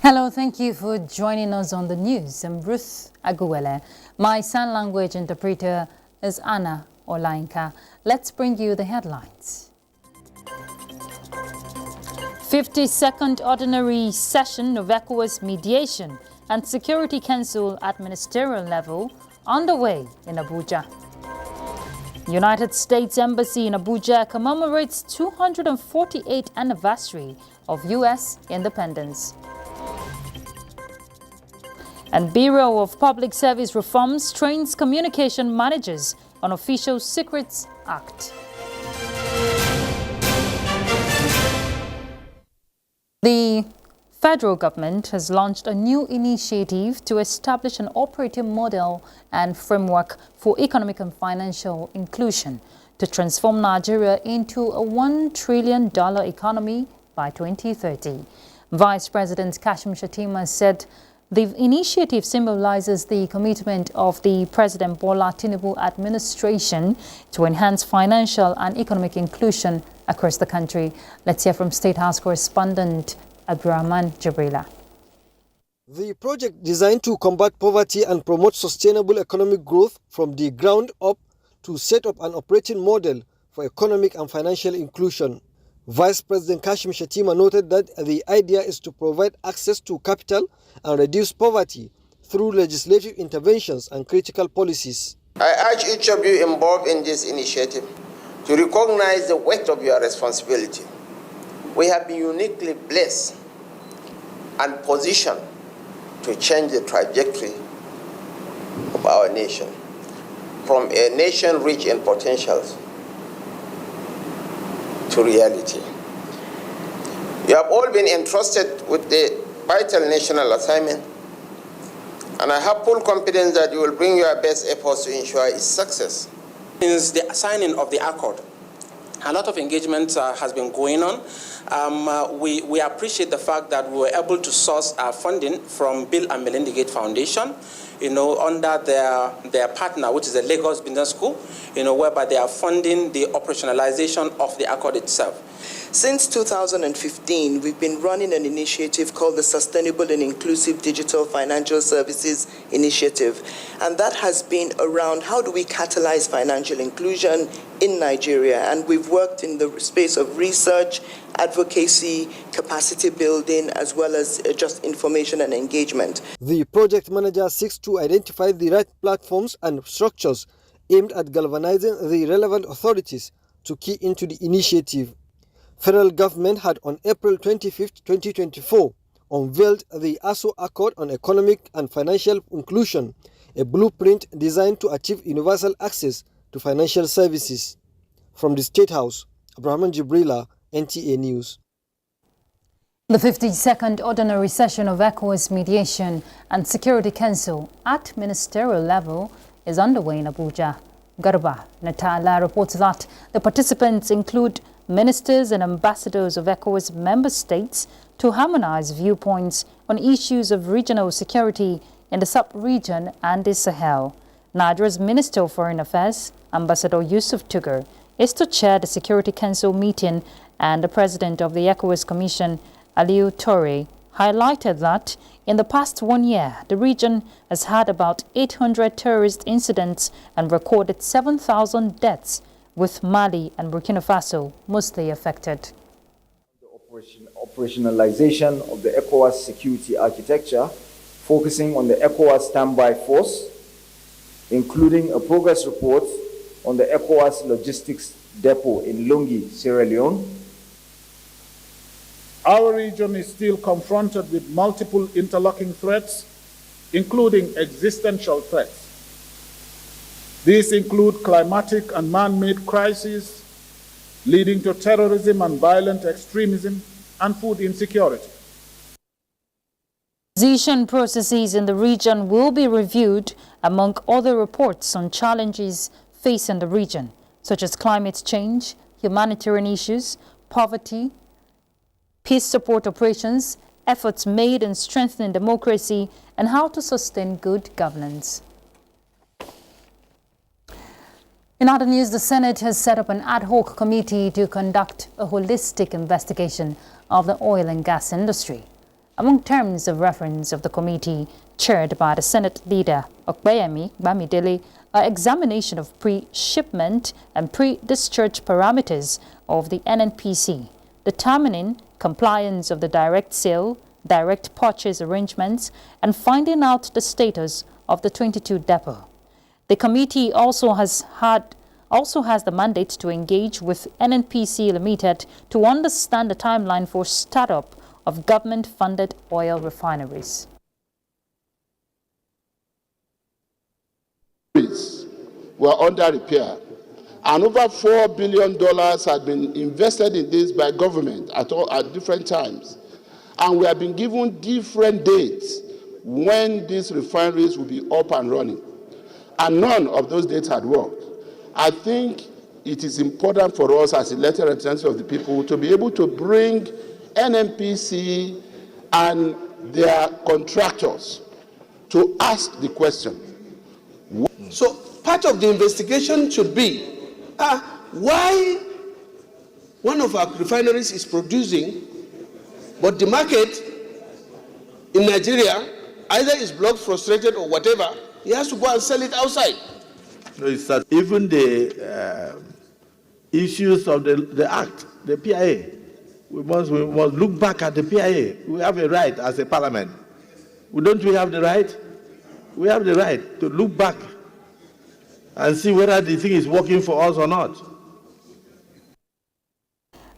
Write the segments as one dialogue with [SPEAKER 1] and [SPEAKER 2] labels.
[SPEAKER 1] Hello, thank you for joining us on the news. I'm Ruth Aguwele. My sign language interpreter is Anna Olainka. Let's bring you the headlines. 52nd Ordinary Session of ECOWAS Mediation and Security Council at ministerial level underway in Abuja. United States Embassy in Abuja commemorates 248th anniversary of U.S. independence. And Bureau of Public Service Reforms trains communication managers on Official Secrets Act. The federal government has launched a new initiative to establish an operating model and framework for economic and financial inclusion to transform Nigeria into a $1 trillion economy by 2030. Vice President Kashim Shettima said the initiative symbolizes the commitment of the President Bola Tinubu administration to enhance financial and economic inclusion across the country. Let's hear from State House correspondent Abdurrahman Jibrila.
[SPEAKER 2] The project, designed to combat poverty and promote sustainable economic growth from the ground up, to set up an operating model for economic and financial inclusion. Vice President Kashim Shettima noted that the idea is to provide access to capital and reduce poverty through legislative interventions and critical policies.
[SPEAKER 3] I urge each of you involved in this initiative to recognize the weight of your responsibility. We have been uniquely blessed and positioned to change the trajectory of our nation from a nation rich in potentials to reality. You have all been entrusted with the vital national assignment, and I have full confidence that you will bring your best efforts to ensure its success.
[SPEAKER 4] Since the signing of the accord, a lot of engagement has been going on. We appreciate the fact that we were able to source funding from Bill and Melinda Gates Foundation, under their partner, which is the Lagos Business School, whereby they are funding the operationalization of the accord itself.
[SPEAKER 5] Since 2015, we've been running an initiative called the Sustainable and Inclusive Digital Financial Services Initiative. And that has been around how do we catalyze financial inclusion in Nigeria. And we've worked in the space of research, advocacy, capacity building, as well as just information and engagement.
[SPEAKER 2] The project manager seeks to identify the right platforms and structures aimed at galvanizing the relevant authorities to key into the initiative. Federal government had on April 25, 2024, unveiled the ASO Accord on Economic and Financial Inclusion, a blueprint designed to achieve universal access to financial services. From the State House, Abdurrahman Jibrila, NTA News.
[SPEAKER 1] The 52nd Ordinary Session of ECOWAS Mediation and Security Council at ministerial level is underway in Abuja. Garba Natala reports that the participants include ministers and ambassadors of ECOWAS member states to harmonize viewpoints on issues of regional security in the sub-region and the Sahel. Nigeria's Minister of Foreign Affairs, Ambassador Yusuf Tugar, is to chair the Security Council meeting, and the President of the ECOWAS Commission, Aliu Torre, highlighted that in the past 1 year, the region has had about 800 terrorist incidents and recorded 7,000 deaths, with Mali and Burkina Faso mostly affected.
[SPEAKER 6] The operationalization of the ECOWAS security architecture, focusing on the ECOWAS standby force, including a progress report on the ECOWAS logistics depot in Lungi, Sierra Leone.
[SPEAKER 7] Our region is still confronted with multiple interlocking threats, including existential threats. These include climatic and man-made crises, leading to terrorism and violent extremism and food insecurity.
[SPEAKER 1] Transition processes in the region will be reviewed, among other reports on challenges facing the region, such as climate change, humanitarian issues, poverty, peace support operations, efforts made in strengthening democracy, and how to sustain good governance. In other news, the Senate has set up an ad hoc committee to conduct a holistic investigation of the oil and gas industry. Among terms of reference of the committee, chaired by the Senate leader, Okpeyemi Bamidele, are examination of pre-shipment and pre-discharge parameters of the NNPC, determining compliance of the direct sale, direct purchase arrangements, and finding out the status of the 22 depot. The committee also has the mandate to engage with NNPC Limited to understand the timeline for startup of government-funded oil refineries.
[SPEAKER 8] Were under repair, and over $4 billion had been invested in this by government at different times, and we have been given different dates when these refineries will be up and running, and none of those dates had worked. I think it is important for us as elected representatives of the people to be able to bring NNPC and their contractors to ask the question.
[SPEAKER 9] So part of the investigation should be why one of our refineries is producing, but the market in Nigeria either is blocked, frustrated, or whatever, he has to go and sell it outside.
[SPEAKER 10] No, it's that even the issues of the Act, the PIA, we must look back at the PIA. We have a right as a parliament. Don't we have the right? We have the right to look back and see whether the thing is working for us or not.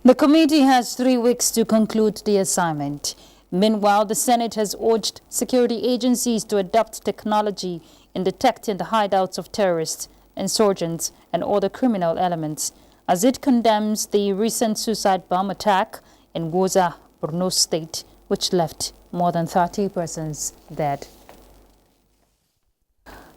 [SPEAKER 1] The committee has 3 weeks to conclude the assignment. Meanwhile, the Senate has urged security agencies to adopt technology in detecting the hideouts of terrorists, insurgents, and other criminal elements, as it condemns the recent suicide bomb attack in Woza, Borno State, which left more than 30 persons dead.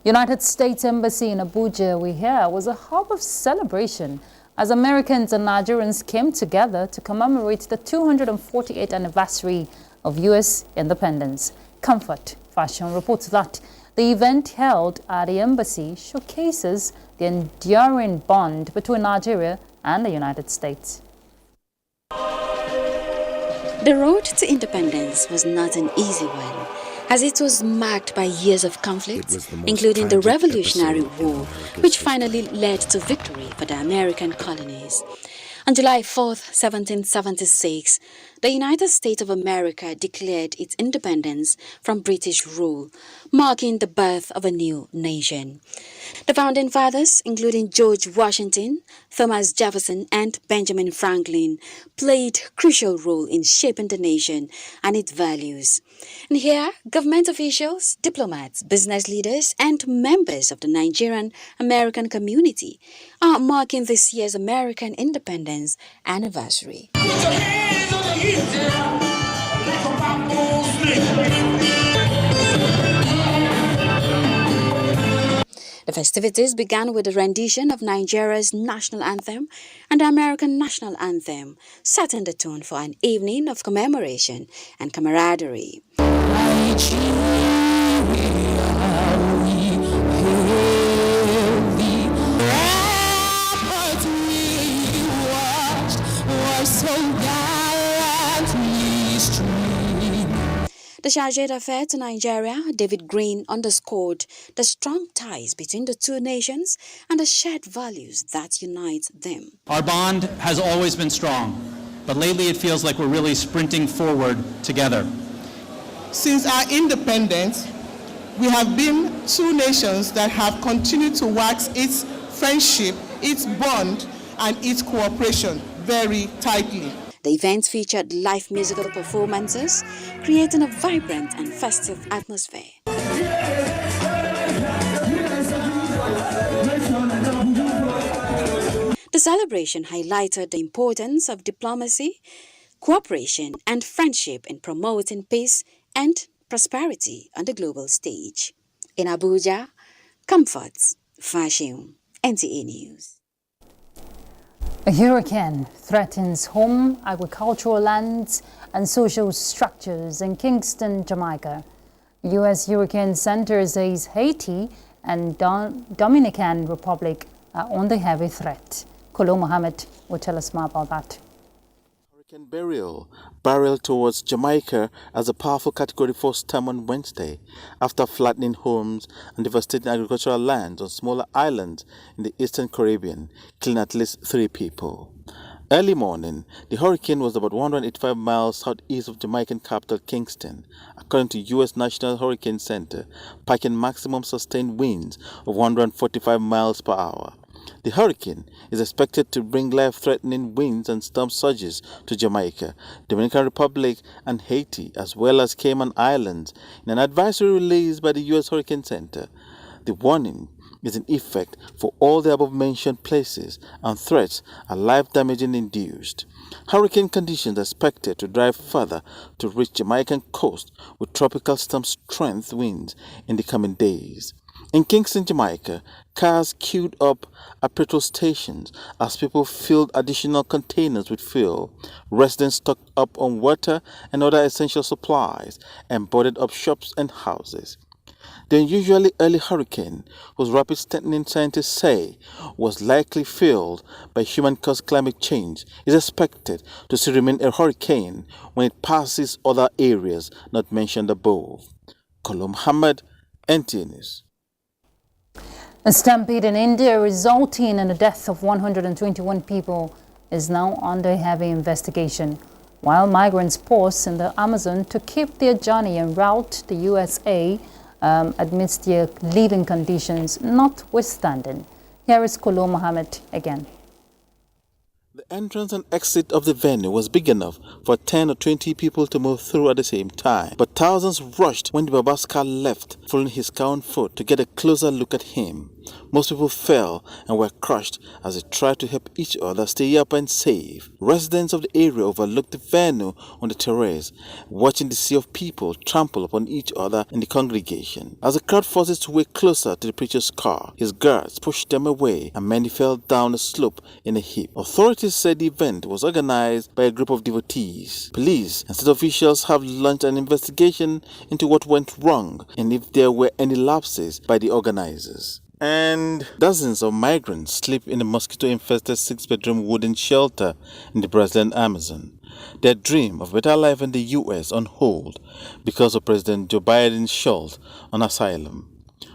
[SPEAKER 1] United States Embassy in Abuja, we hear, was a hub of celebration as Americans and Nigerians came together to commemorate the 248th anniversary of U.S. independence. Comfort Fashion reports that the event held at the embassy showcases the enduring bond between Nigeria and the United States.
[SPEAKER 11] The road to independence was not an easy one, as it was marked by years of conflict, including the Revolutionary War, which finally led to victory for the American colonies. On July 4, 1776, the United States of America declared its independence from British rule, marking the birth of a new nation. The founding fathers, including George Washington, Thomas Jefferson, and Benjamin Franklin, played a crucial role in shaping the nation and its values. And here, government officials, diplomats, business leaders, and members of the Nigerian American community are marking this year's American independence anniversary. The festivities began with a rendition of Nigeria's national anthem and the American national anthem, setting the tone for an evening of commemoration and camaraderie. The chargé d'affaires to Nigeria, David Green, underscored the strong ties between the two nations and the shared values that unite them.
[SPEAKER 12] Our bond has always been strong, but lately it feels like we're really sprinting forward together.
[SPEAKER 13] Since our independence, we have been two nations that have continued to wax its friendship, its bond, and its cooperation very tightly.
[SPEAKER 11] The event featured live musical performances, creating a vibrant and festive atmosphere. The celebration highlighted the importance of diplomacy, cooperation, and friendship in promoting peace and prosperity on the global stage. In Abuja, Comforts Fashion, NTA News.
[SPEAKER 1] A hurricane threatens home, agricultural lands, and social structures in Kingston, Jamaica. U.S. Hurricane Center says Haiti and Dominican Republic are under heavy threat. Kolo Mohammed will tell us more about that.
[SPEAKER 14] Hurricane Beryl barreled towards Jamaica as a powerful Category 4 storm on Wednesday after flattening homes and devastating agricultural lands on smaller islands in the Eastern Caribbean, killing at least 3 people. Early morning, the hurricane was about 185 miles southeast of Jamaican capital Kingston, according to U.S. National Hurricane Center, packing maximum sustained winds of 145 miles per hour. The hurricane is expected to bring life-threatening winds and storm surges to Jamaica, Dominican Republic, and Haiti, as well as Cayman Islands, in an advisory released by the U.S. Hurricane Center. The warning is in effect for all the above-mentioned places, and threats are life-damaging induced. Hurricane conditions are expected to drive further to reach Jamaican coast with tropical storm strength winds in the coming days. In Kingston, Jamaica, cars queued up at petrol stations as people filled additional containers with fuel. Residents stocked up on water and other essential supplies and boarded up shops and houses. The unusually early hurricane, whose rapid strengthening scientists say was likely fueled by human-caused climate change, is expected to still remain a hurricane when it passes other areas not mentioned above. Kolum Muhammad, NTA News.
[SPEAKER 1] A stampede in India resulting in the death of 121 people is now under heavy investigation, while migrants pause in the Amazon to keep their journey en route to the USA amidst their living conditions notwithstanding. Here is Kolo Mohammed again.
[SPEAKER 14] The entrance and exit of the venue was big enough for 10 or 20 people to move through at the same time, but thousands rushed when the Baba's car left, following his car on foot to get a closer look at him. Most people fell and were crushed as they tried to help each other stay up and safe. Residents of the area overlooked the venue on the terrace, watching the sea of people trample upon each other in the congregation. As the crowd forced its way closer to the preacher's car, his guards pushed them away and many fell down the slope in a heap. Authorities said the event was organized by a group of devotees. Police and state officials have launched an investigation into what went wrong and if there were any lapses by the organizers. And dozens of migrants sleep in a mosquito-infested 6-bedroom wooden shelter in the Brazilian Amazon. Their dream of better life in the U.S. on hold because of President Joe Biden's halt on asylum.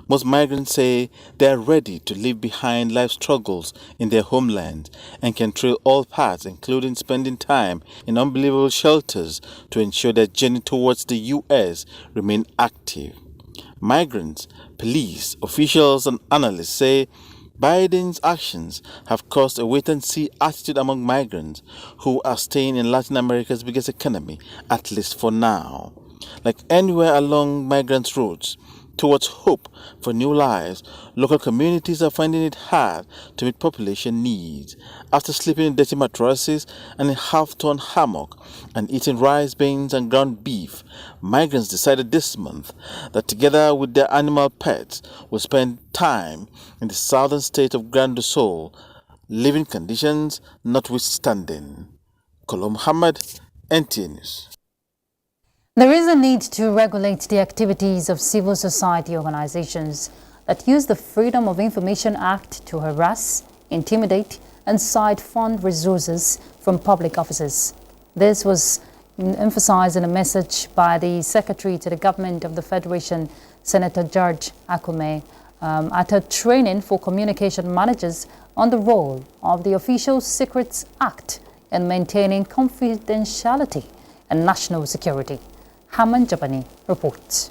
[SPEAKER 14] Most migrants say they are ready to leave behind life struggles in their homeland and can trail all paths, including spending time in unbelievable shelters, to ensure their journey towards the U.S. remain active. Migrants, police, officials, and analysts say Biden's actions have caused a wait-and-see attitude among migrants who are staying in Latin America's biggest economy, at least for now. Like anywhere along migrants' routes towards hope for new lives, local communities are finding it hard to meet population needs. After sleeping in dirty mattresses and in half-torn hammock and eating rice, beans, and ground beef, migrants decided this month that together with their animal pets will spend time in the southern state of Grand do Sul, living conditions notwithstanding. Kolo Muhammad, NTA News.
[SPEAKER 1] There is a need to regulate the activities of civil society organizations that use the Freedom of Information Act to harass, intimidate, and siphon resources from public offices. This was emphasized in a message by the Secretary to the Government of the Federation, Senator George Akume, at a training for communication managers on the role of the Official Secrets Act in maintaining confidentiality and national security. Haman Jabani reports.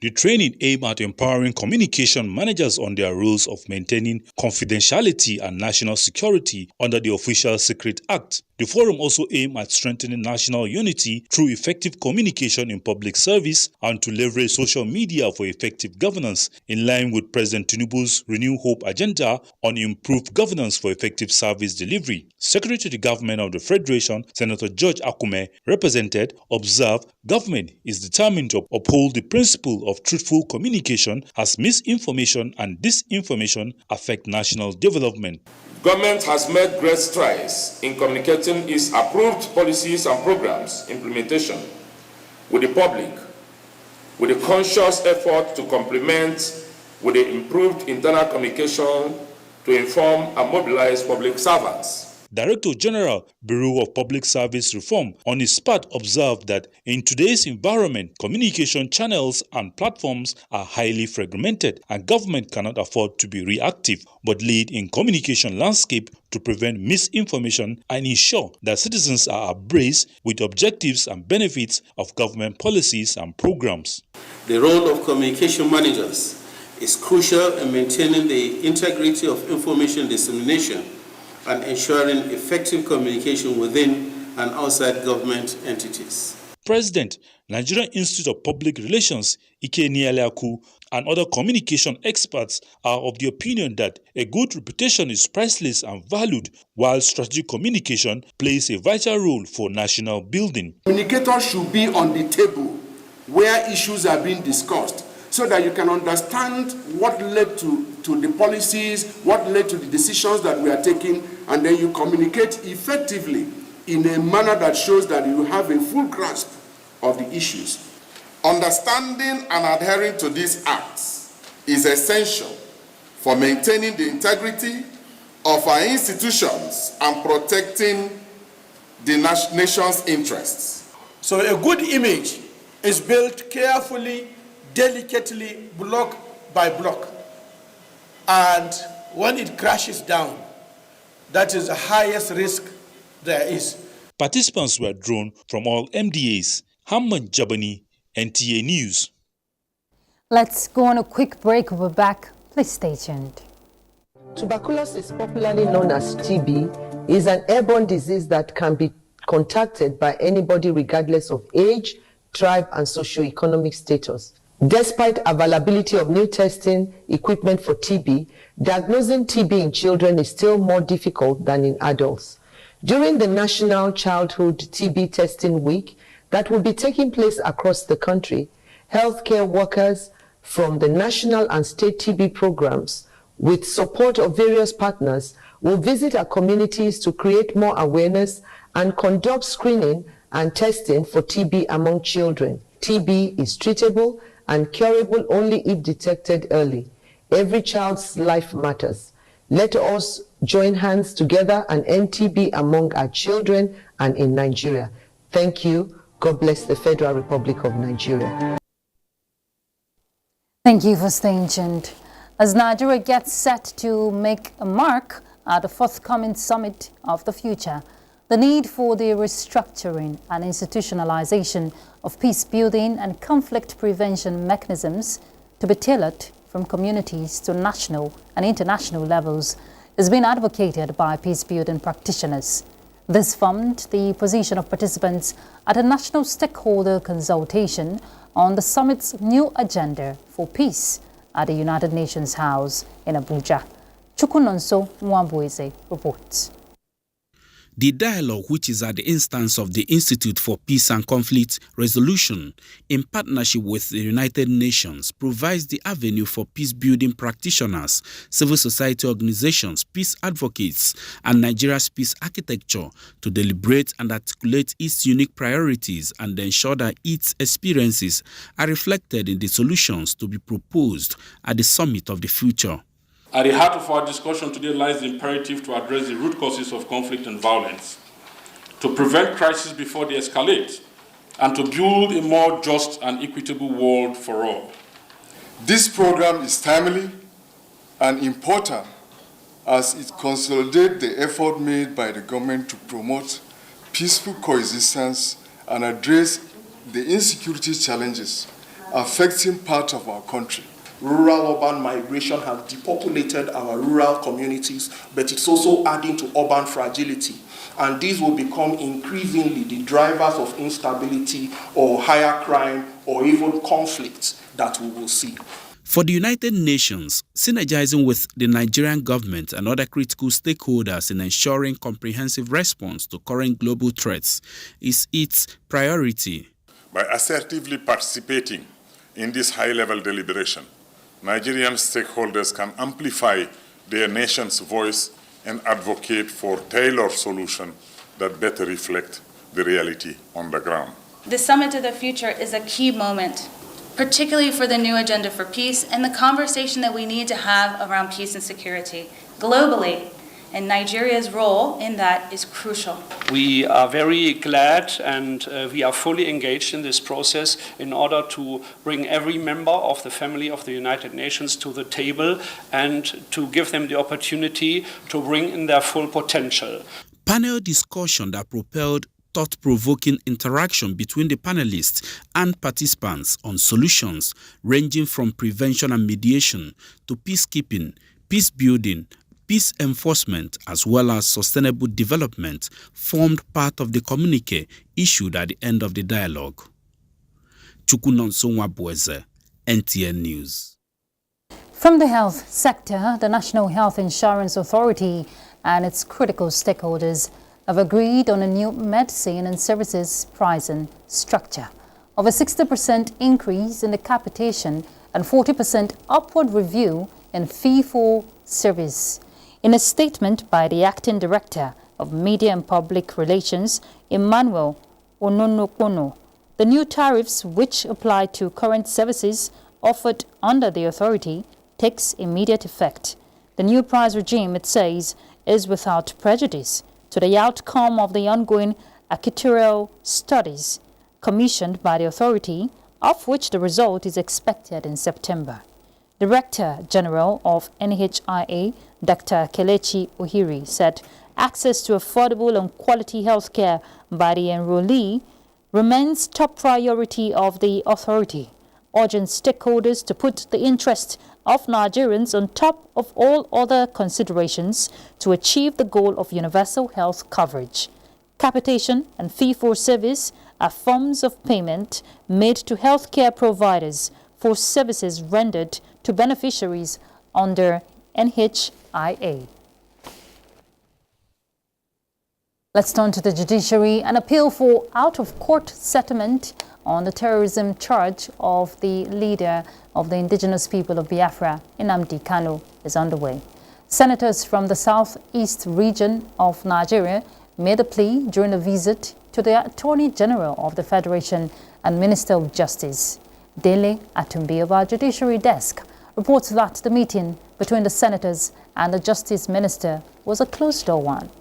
[SPEAKER 15] The training aimed at empowering communication managers on their roles of maintaining confidentiality and national security under the Official Secret Act. The forum also aimed at strengthening national unity through effective communication in public service and to leverage social media for effective governance in line with President Tinubu's Renew Hope agenda on improved governance for effective service delivery. Secretary to the Government of the Federation, Senator George Akume, represented, observed, government is determined to uphold the principle of truthful communication as misinformation and disinformation affect national development.
[SPEAKER 16] Government has made great strides in communicating its approved policies and programs implementation with the public, with a conscious effort to complement with the improved internal communication to inform and mobilize public servants.
[SPEAKER 15] Director General, Bureau of Public Service Reform, on his part observed that in today's environment, communication channels and platforms are highly fragmented and government cannot afford to be reactive, but lead in communication landscape to prevent misinformation and ensure that citizens are abreast with objectives and benefits of government policies and programs.
[SPEAKER 17] The role of communication managers is crucial in maintaining the integrity of information dissemination and ensuring effective communication within and outside government entities.
[SPEAKER 15] President, Nigerian Institute of Public Relations, ECOWAS, and other communication experts are of the opinion that a good reputation is priceless and valued, while strategic communication plays a vital role for national building.
[SPEAKER 18] Communicators should be on the table where issues are being discussed, so that you can understand what led to the policies, what led to the decisions that we are taking, and then you communicate effectively in a manner that shows that you have a full grasp of the issues.
[SPEAKER 16] Understanding and adhering to these acts is essential for maintaining the integrity of our institutions and protecting the nation's interests.
[SPEAKER 19] So a good image is built carefully, delicately, block by block. And when it crashes down, that is the highest risk there is.
[SPEAKER 15] Participants were drawn from all MDAs. Hamman Jabani, NTA News.
[SPEAKER 1] Let's go on a quick break. We're back. Please stay tuned.
[SPEAKER 20] Tuberculosis, popularly known as TB, is an airborne disease that can be contacted by anybody regardless of age, tribe, and socioeconomic status. Despite availability of new testing equipment for TB, diagnosing TB in children is still more difficult than in adults. During the National Childhood TB Testing Week that will be taking place across the country, healthcare workers from the national and state TB programs, with support of various partners, will visit our communities to create more awareness and conduct screening and testing for TB among children. TB is treatable and curable only if detected early. Every child's life matters. Let us join hands together and end TB among our children and in Nigeria. Thank you. God bless the Federal Republic of Nigeria.
[SPEAKER 1] Thank you for staying tuned. As Nigeria gets set to make a mark at the forthcoming Summit of the Future, the need for the restructuring and institutionalization of peace-building and conflict prevention mechanisms to be tailored from communities to national and international levels is being advocated by peace-building practitioners. This formed the position of participants at a national stakeholder consultation on the summit's new agenda for peace at the United Nations House in Abuja. Chukunonso Mwambueze reports.
[SPEAKER 21] The dialogue, which is at the instance of the Institute for Peace and Conflict Resolution, in partnership with the United Nations, provides the avenue for peace-building practitioners, civil society organizations, peace advocates, and Nigeria's peace architecture to deliberate and articulate its unique priorities and ensure that its experiences are reflected in the solutions to be proposed at the Summit of the Future.
[SPEAKER 22] At the heart of our discussion today lies the imperative to address the root causes of conflict and violence, to prevent crises before they escalate, and to build a more just and equitable world for all.
[SPEAKER 23] This program is timely and important as it consolidates the effort made by the government to promote peaceful coexistence and address the insecurity challenges affecting part of our country.
[SPEAKER 24] Rural-urban migration has depopulated our rural communities, but it's also adding to urban fragility. And these will become increasingly the drivers of instability or higher crime or even conflicts that we will see.
[SPEAKER 21] For the United Nations, synergizing with the Nigerian government and other critical stakeholders in ensuring comprehensive response to current global threats is its priority.
[SPEAKER 25] By assertively participating in this high-level deliberation, Nigerian stakeholders can amplify their nation's voice and advocate for tailored solutions that better reflect the reality on the ground.
[SPEAKER 26] The Summit of the Future is a key moment, particularly for the new agenda for peace and the conversation that we need to have around peace and security globally and Nigeria's role in that is crucial.
[SPEAKER 2] We are very glad and we are fully engaged in this process in order to bring every member of the family of the United Nations to the table and to give them the opportunity to bring in their full potential.
[SPEAKER 21] Panel discussion that propelled thought-provoking interaction between the panelists and participants on solutions ranging from prevention and mediation to peacekeeping, peace building, peace enforcement, as well as sustainable development formed part of the communique issued at the end of the dialogue. Chukunonsonwa Bweze, NTA News.
[SPEAKER 1] From the health sector, the National Health Insurance Authority and its critical stakeholders have agreed on a new medicine and services pricing structure of a 60% increase in the capitation and 40% upward review in fee-for-service. In a statement by the Acting Director of Media and Public Relations, Emmanuel Ononokono, the new tariffs, which apply to current services offered under the authority, takes immediate effect. The new price regime, it says, is without prejudice to the outcome of the ongoing actuarial studies commissioned by the authority, of which the result is expected in September. Director General of NTAi, Dr. Kelechi Ohiri, said access to affordable and quality health care by the enrollee remains top priority of the authority, urging stakeholders to put the interest of Nigerians on top of all other considerations to achieve the goal of universal health coverage. Capitation and fee-for-service are forms of payment made to healthcare providers for services rendered to beneficiaries under NTAi. Let's turn to the judiciary. An appeal for out-of-court settlement on the terrorism charge of the leader of the indigenous people of Biafra, Nnamdi Kanu, is underway. Senators from the southeast region of Nigeria made a plea during a visit to the Attorney General of the Federation and Minister of Justice. Dele Atumbi of our Judiciary Desk reports that the meeting between the senators and the Justice Minister was a closed-door one.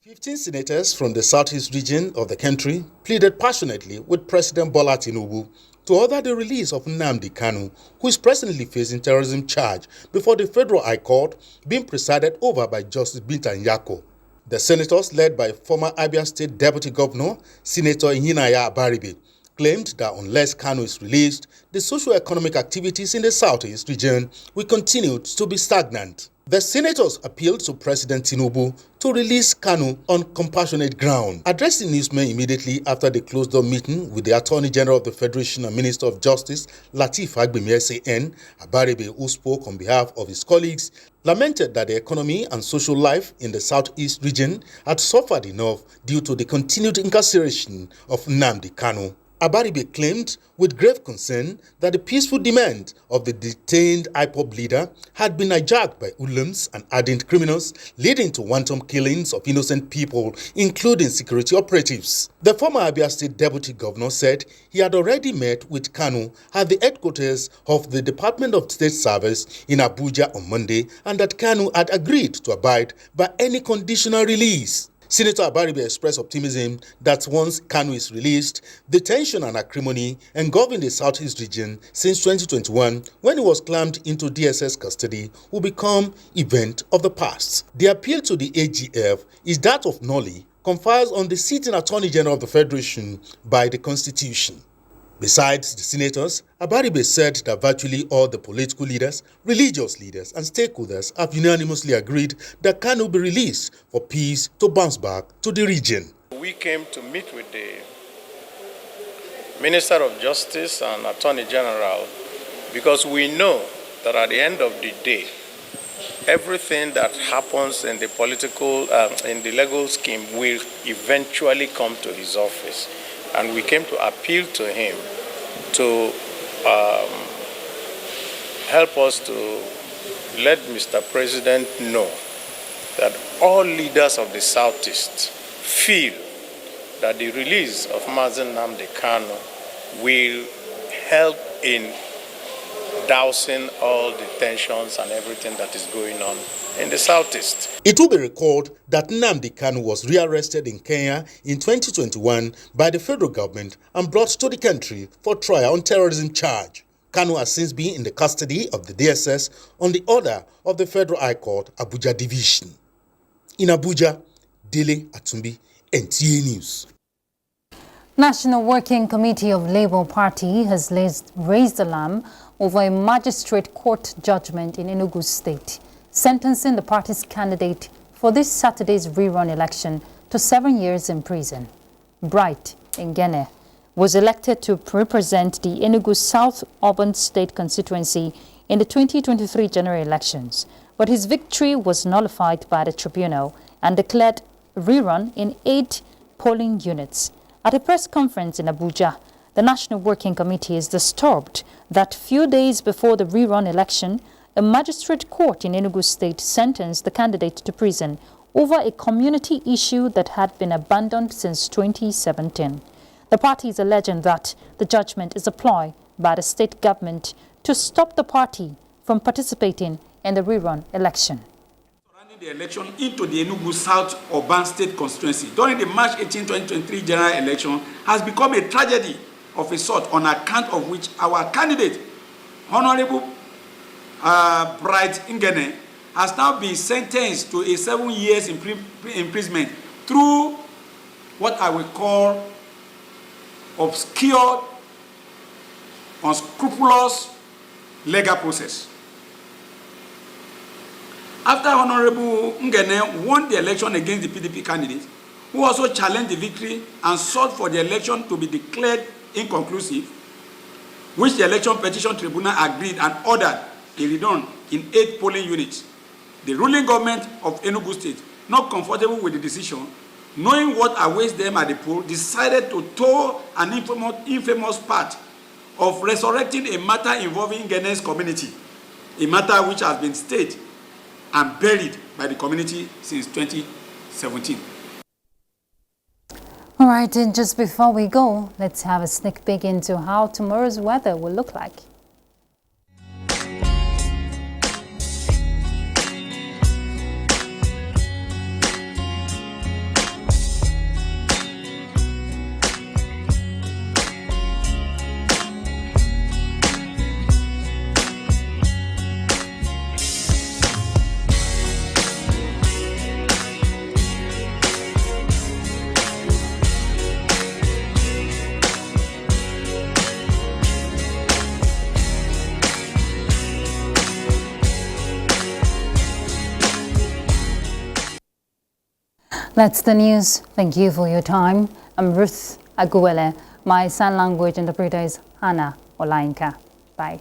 [SPEAKER 3] 15 senators from the southeast region of the country pleaded passionately with President Bola Tinubu to order the release of Nnamdi Kanu, who is presently facing terrorism charge before the Federal High Court, being presided over by Justice Binta Nyako. The senators, led by former Abia State Deputy Governor, Senator Ihinaya Abaribe, claimed that unless Kanu is released, the socio-economic activities in the southeast region will continue to be stagnant. The senators appealed to President Tinubu to release Kanu on compassionate ground. Addressing newsmen immediately after the closed-door meeting with the Attorney General of the Federation and Minister of Justice, Lateef Agbemi, Abaribe, who spoke on behalf of his colleagues, lamented that the economy and social life in the southeast region had suffered enough due to the continued incarceration of Nnamdi Kanu. Abaribe claimed with grave concern that the peaceful demand of the detained IPOB leader had been hijacked by hoodlums and hardened criminals, leading to wanton killings of innocent people, including security operatives. The former Abia State Deputy Governor said he had already met with Kanu at the headquarters of the Department of State Service in Abuja on Monday, and that Kanu had agreed to abide by any conditional release. Senator Abaribe expressed optimism that once Kanu is released, the tension and acrimony engulfing the southeast region since 2021, when he was clamped into DSS custody, will become event of the past. The appeal to the AGF is that of Nolly, confers on the sitting Attorney General of the Federation by the Constitution. Besides the senators, Abaribe said that virtually all the political leaders, religious leaders, and stakeholders have unanimously agreed that Kanu be released for peace to bounce back to the region.
[SPEAKER 4] We came to meet with the Minister of Justice and Attorney General because we know that at the end of the day, everything that happens in the political, in the legal scheme will eventually come to his office. And we came to appeal to him to help us to let Mr. President know that all leaders of the Southeast feel that the release of Mazen Nnamdi Kanu will help in dousing all the tensions and everything that is going on in the southeast.
[SPEAKER 3] It will be recalled that Nnamdi Kanu was rearrested in Kenya in 2021 by the federal government and brought to the country for trial on terrorism charge. Kanu has since been in the custody of the DSS on the order of the Federal High Court, Abuja Division. In Abuja, Dele Atumbi, NTA News.
[SPEAKER 1] National Working Committee of Labour Party has raised alarm over a magistrate court judgment in Enugu State, sentencing the party's candidate for this Saturday's rerun election to 7 years in prison. Bright Ngene was elected to represent the Enugu South Urban State constituency in the 2023 general elections, but his victory was nullified by the tribunal and declared rerun in 8 polling units. At a press conference in Abuja, the National Working Committee is disturbed that few days before the rerun election, a magistrate court in Enugu State sentenced the candidate to prison over a community issue that had been abandoned since 2017. The party is alleging that the judgment is a ploy by the state government to stop the party from participating in the rerun election.
[SPEAKER 5] The election into the Enugu South Urban State constituency during the March 18, 2023 general election has become a tragedy of a sort, on account of which our candidate, Honorable Bright Ngene, has now been sentenced to a 7 years imprisonment through what I will call obscure, unscrupulous legal process. After Honorable Ngene won the election against the PDP candidate, who also challenged the victory and sought for the election to be declared inconclusive, which the election petition tribunal agreed and ordered a redone in 8 polling units, the ruling government of Enugu State, not comfortable with the decision, knowing what awaits them at the poll, decided to toe an infamous part of resurrecting a matter involving Ngene's community, a matter which has been stayed and buried by the community since 2017.
[SPEAKER 1] All right, and just before we go, let's have a sneak peek into how tomorrow's weather will look like. That's the news. Thank you for your time. I'm Ruth Aguele. My sign language interpreter is Hannah Olainka. Bye.